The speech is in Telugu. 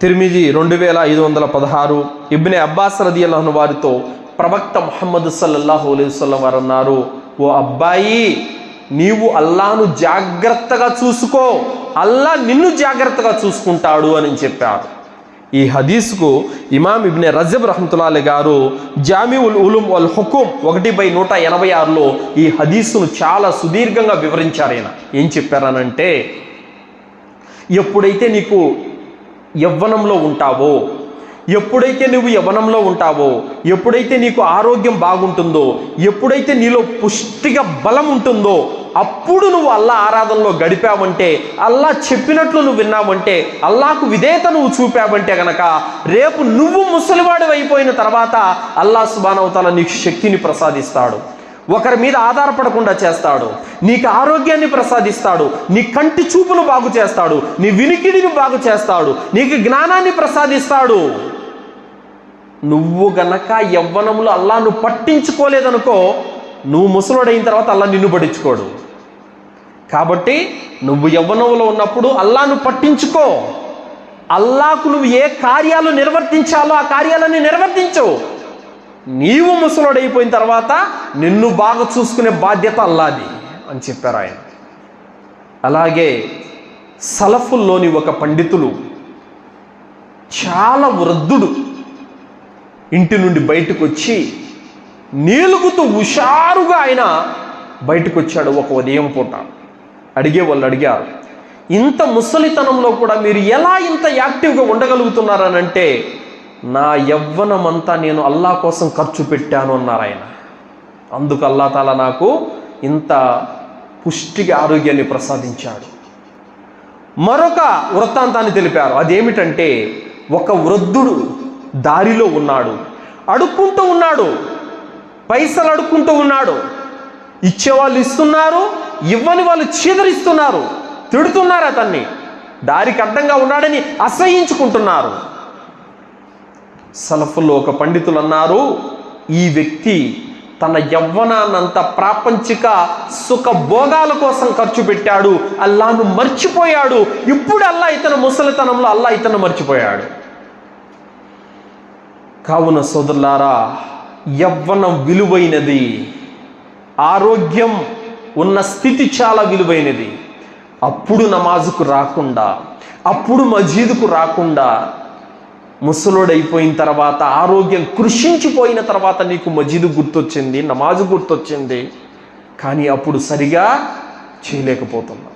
తిర్మిజీ 2516. ఇబ్నే అబ్బాస్ రదియల్లాహు అన్హు వారితో ప్రవక్త ముహమ్మద్ సల్లల్లాహు అలైహి వసల్లం వారు అన్నారు, ఓ అబ్బాయి, నీవు అల్లాను జాగ్రత్తగా చూసుకో, అల్లా నిన్ను జాగ్రత్తగా చూసుకుంటాడు అని చెప్పారు. ఈ హదీస్కు ఇమాం ఇబ్నే రజబ్ రహ్మతుల్లాహి గారు జామిఉల్ ఉలూమ్ వల్ హుకుమ్ 1/186లో ఈ హదీసును చాలా సుదీర్ఘంగా వివరించారు. ఆయన ఏం చెప్పారనంటే, ఎప్పుడైతే నీకు యవ్వనంలో ఉంటావో, ఎప్పుడైతే నువ్వు యవ్వనంలో ఉంటావో, ఎప్పుడైతే నీకు ఆరోగ్యం బాగుంటుందో, ఎప్పుడైతే నీలో పుష్టిగా బలం ఉంటుందో, అప్పుడు నువ్వు అల్లా ఆరాధనలో గడిపావంటే, అల్లా చెప్పినట్లు నువ్వు విన్నావంటే, అల్లాకు విధేయత నువ్వు చూపావంటే గనక రేపు నువ్వు ముసలివాడు అయిపోయిన తర్వాత అల్లా సుబ్హానహు వ తఆలా నీకు శక్తిని ప్రసాదిస్తాడు, ఒకరి మీద ఆధారపడకుండా చేస్తాడు, నీకు ఆరోగ్యాన్ని ప్రసాదిస్తాడు, నీ కంటి చూపును బాగు చేస్తాడు, నీ వినికిడిని బాగు చేస్తాడు, నీకు జ్ఞానాన్ని ప్రసాదిస్తాడు. నువ్వు గనక యవ్వనంలో అల్లాను పట్టించుకోలేదనుకో, నువ్వు ముసలుడైన తర్వాత అల్లా నిన్ను పట్టించుకోడు. కాబట్టి నువ్వు యవ్వనంలో ఉన్నప్పుడు అల్లాను పట్టించుకో, అల్లాకు నువ్వు ఏ కార్యాలు నిర్వర్తించాలో ఆ కార్యాలన్నీ నిర్వర్తించు. నీవు ముసలుడైపోయిన తర్వాత నిన్ను బాగా చూసుకునే బాధ్యత అల్లాది అని చెప్పారు ఆయన. అలాగే సలఫుల్లోని ఒక పండితులు, చాలా వృద్ధుడు, ఇంటి నుండి బయటకు వచ్చి నీలుగుతూ హుషారుగా ఆయన బయటకు వచ్చాడు ఒక ఉదయం పూట. వాళ్ళు అడిగారు, ఇంత ముసలితనంలో కూడా మీరు ఎలా ఇంత యాక్టివ్గా ఉండగలుగుతున్నారనంటే, నా యవ్వనమంతా నేను అల్లా కోసం ఖర్చు పెట్టాను అన్నారు ఆయన. అందుకు అల్లా తాలా నాకు ఇంత పుష్టిగా ఆరోగ్యాన్ని ప్రసాదించాడు. మరొక వృత్తాంతాన్ని తెలిపారు. అదేమిటంటే, ఒక వృద్ధుడు దారిలో ఉన్నాడు, అడుక్కుంటూ ఉన్నాడు, పైసలు అడుక్కుంటూ ఉన్నాడు. ఇచ్చేవాళ్ళు ఇస్తున్నారు, ఇవ్వని వాళ్ళు చీదరిస్తున్నారు, తిడుతున్నారు, అతన్ని దారికి అడ్డంగా ఉన్నాడని అసహ్యించుకుంటున్నారు. సలఫుల్లో ఒక పండితులు అన్నారు, ఈ వ్యక్తి తన యవ్వనాన్నంతా ప్రాపంచిక సుఖ భోగాల కోసం ఖర్చు పెట్టాడు, అల్లాను మర్చిపోయాడు. ఇప్పుడు అల్లా ఇతను ముసలితనంలో అల్లా ఇతను మర్చిపోయాడు. కావున సోదరులారా, యవ్వనం విలువైనది, ఆరోగ్యం ఉన్న స్థితి చాలా విలువైనది. అప్పుడు నమాజుకు రాకుండా, అప్పుడు మజీదుకు రాకుండా, ముసలుడైపోయిన తర్వాత, ఆరోగ్యం కృషించిపోయిన తర్వాత నీకు మజీదు గుర్తొచ్చింది, నమాజు గుర్తొచ్చింది, కానీ అప్పుడు సరిగా చేయలేకపోతున్నా.